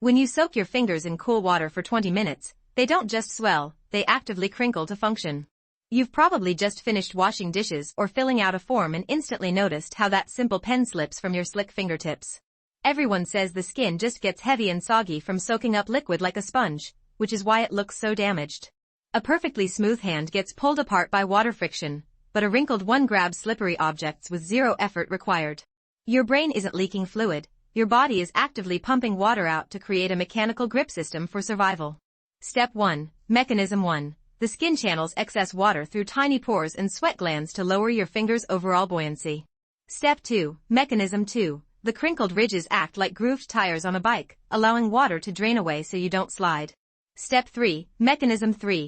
When you soak your fingers in cool water for 20 minutes, they don't just swell, they actively crinkle to function. You've probably just finished washing dishes or filling out a form and instantly noticed how that simple pen slips from your slick fingertips. Everyone says the skin just gets heavy and soggy from soaking up liquid like a sponge, which is why it looks so damaged. A perfectly smooth hand gets pulled apart by water friction, but a wrinkled one grabs slippery objects with zero effort required. Your brain isn't leaking fluid, your body is actively pumping water out to create a mechanical grip system for survival. Step 1. Mechanism 1. The skin channels excess water through tiny pores and sweat glands to lower your fingers' overall buoyancy. Step 2. Mechanism 2. The crinkled ridges act like grooved tires on a bike, allowing water to drain away so you don't slide. Step 3. Mechanism 3.